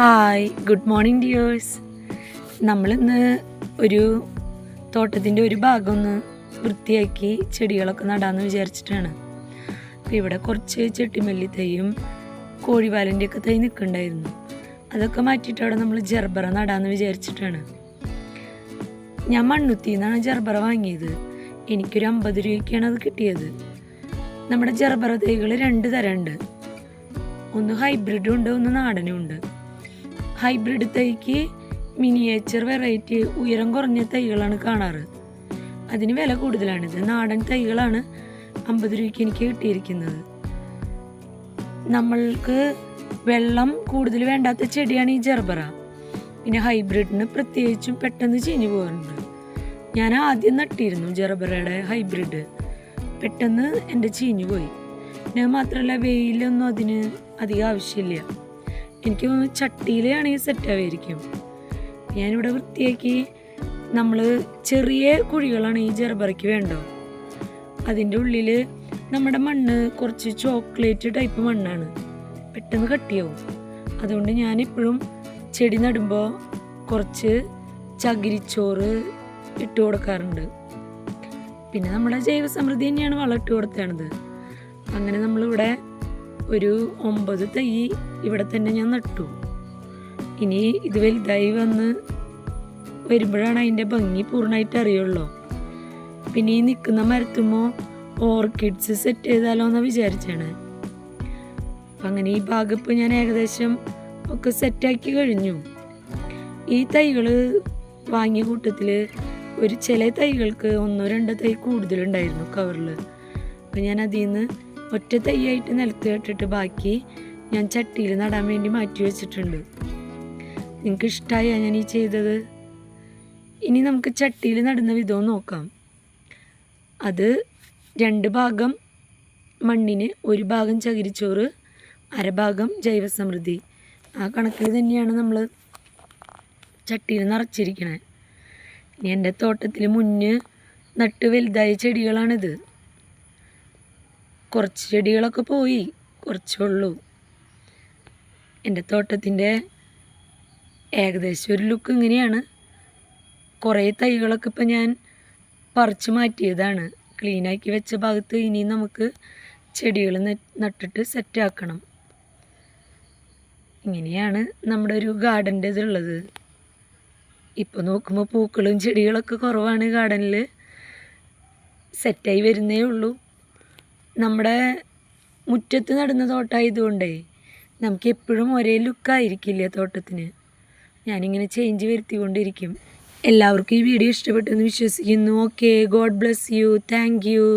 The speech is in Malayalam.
Hi, good morning dears. നമ്മളിന്ന് ഒരു തോട്ടത്തിൻ്റെ ഒരു ഭാഗം ഒന്ന് വൃത്തിയാക്കി ചെടികളൊക്കെ നടാമെന്ന് വിചാരിച്ചിട്ടാണ്. അപ്പോൾ ഇവിടെ കുറച്ച് ചെട്ടിമല്ലി തൈയും കോഴിവാലിൻ്റെയൊക്കെ തൈ നിൽക്കുന്നുണ്ടായിരുന്നു. അതൊക്കെ മാറ്റിയിട്ട് അവിടെ നമ്മൾ ജർബറ നടാമെന്ന് വിചാരിച്ചിട്ടാണ്. ഞാൻ മണ്ണുത്തിയിൽ നിന്നാണ് ജർബറ വാങ്ങിയത്. എനിക്കൊരു 50 രൂപയ്ക്കാണ് അത് കിട്ടിയത്. നമ്മുടെ ജർബറ തൈകൾ 2 തരമുണ്ട്. ഒന്ന് ഹൈബ്രിഡും ഉണ്ട്, ഒന്ന് നാടനും ഉണ്ട്. ഹൈബ്രിഡ് തൈക്ക് മിനിയേച്ചർ വെറൈറ്റി ഉയരം കുറഞ്ഞ തൈകളാണ് കാണാറ്. അതിന് വില കൂടുതലാണിത്. നാടൻ തൈകളാണ് 50 രൂപയ്ക്ക് എനിക്ക് കിട്ടിയിരിക്കുന്നത്. നമ്മൾക്ക് വെള്ളം കൂടുതൽ വേണ്ടാത്ത ചെടിയാണ് ഈ ജർബറ. പിന്നെ ഹൈബ്രിഡിന് പ്രത്യേകിച്ചും പെട്ടെന്ന് ചീഞ്ഞു പോകാറുണ്ട്. ഞാൻ ആദ്യം നട്ടിരുന്നു ജർബറയുടെ ഹൈബ്രിഡ്. പെട്ടെന്ന് എൻ്റെ ചീഞ്ഞു പോയി. പിന്നെ മാത്രമല്ല വെയിലൊന്നും അതിന് അധികം ആവശ്യമില്ല. എനിക്ക് തോന്നുന്നു ചട്ടിയിലാണെങ്കിൽ സെറ്റാവായിരിക്കും. ഞാനിവിടെ വൃത്തിയാക്കി നമ്മൾ ചെറിയ കുഴികളാണ് ഈ ജർബറയ്ക്ക് വേണ്ടോ. അതിൻ്റെ ഉള്ളിൽ നമ്മുടെ മണ്ണ് കുറച്ച് ചോക്ലേറ്റ് ടൈപ്പ് മണ്ണാണ്, പെട്ടെന്ന് കട്ടിയാവും. അതുകൊണ്ട് ഞാനിപ്പോഴും ചെടി നടുമ്പോൾ കുറച്ച് ചകിരിച്ചോറ് ഇട്ട് കൊടുക്കാറുണ്ട്. പിന്നെ നമ്മുടെ ജൈവസമൃദ്ധി തന്നെയാണ് വളം ഇട്ട് കൊടുത്തത്. അങ്ങനെ നമ്മളിവിടെ ഒരു 9 തൈ ഇവിടെ തന്നെ ഞാൻ നട്ടു. ഇനി ഇത് വലുതായി വന്ന് വരുമ്പോഴാണ് അതിൻ്റെ ഭംഗി പൂർണ്ണമായിട്ട് അറിയുള്ളൂ. പിന്നെ ഈ നിൽക്കുന്ന മരത്തുമ്പോൾ ഓർക്കിഡ്സ് സെറ്റ് ചെയ്താലോ എന്ന് വിചാരിച്ചാണ്. അപ്പം അങ്ങനെ ഈ ഭാഗം ഇപ്പോൾ ഞാൻ ഏകദേശം ഒക്കെ സെറ്റാക്കി കഴിഞ്ഞു. ഈ തൈകൾ വാങ്ങിയ കൂട്ടത്തിൽ ചില തൈകൾക്ക് 1-2 തൈ കൂടുതലുണ്ടായിരുന്നു കവറിൽ. അപ്പം ഞാൻ അതിൽ നിന്ന് ഒറ്റ തൈയായിട്ട് നിലത്ത് കേട്ടിട്ട് ബാക്കി ഞാൻ ചട്ടിയിൽ നടാൻ വേണ്ടി മാറ്റി വെച്ചിട്ടുണ്ട്. നിങ്ങൾക്ക് ഇഷ്ടമായോ ഞാൻ ഈ ചെയ്തത്? ഇനി നമുക്ക് ചട്ടിയിൽ നടുന്ന വിധവും നോക്കാം. അത് 2 ഭാഗം മണ്ണിന്, 1 ഭാഗം ചകിരിച്ചോറ്, 1/2 ഭാഗം ജൈവസമൃദ്ധി. ആ കണക്കിൽ തന്നെയാണ് നമ്മൾ ചട്ടിയിൽ നിറച്ചിരിക്കണേ. ഇനി എൻ്റെ തോട്ടത്തിൽ മുന്നേ നട്ട് വലുതായ ചെടികളാണിത്. കുറച്ച് ചെടികളൊക്കെ പോയി, കുറച്ചുള്ളൂ. എൻ്റെ തോട്ടത്തിൻ്റെ ഏകദേശം ഒരു ലുക്ക് ഇങ്ങനെയാണ്. കുറേ തൈകളൊക്കെ ഇപ്പം ഞാൻ പറിച്ച് മാറ്റിയതാണ്. ക്ലീനാക്കി വെച്ച ഭാഗത്ത് ഇനിയും നമുക്ക് ചെടികൾ നട്ടിട്ട് സെറ്റാക്കണം. ഇങ്ങനെയാണ് നമ്മുടെ ഒരു ഗാർഡൻ്റെ ഇതുള്ളത്. ഇപ്പോൾ നോക്കുമ്പോൾ പൂക്കളും ചെടികളൊക്കെ കുറവാണ് ഗാർഡനിൽ. സെറ്റായി വരുന്നേ ഉള്ളൂ. നമ്മുടെ മുറ്റത്ത് നടുന്ന തോട്ടമായതുകൊണ്ടേ നമുക്ക് എപ്പോഴും ഒരേ ലുക്കായിരിക്കില്ല തോട്ടത്തിന്. ഞാനിങ്ങനെ ചേഞ്ച് വരുത്തിക്കൊണ്ടിരിക്കും. എല്ലാവർക്കും ഈ വീഡിയോ ഇഷ്ടപ്പെട്ടെന്ന് വിശ്വസിക്കുന്നു. Okay, God bless you. Thank you.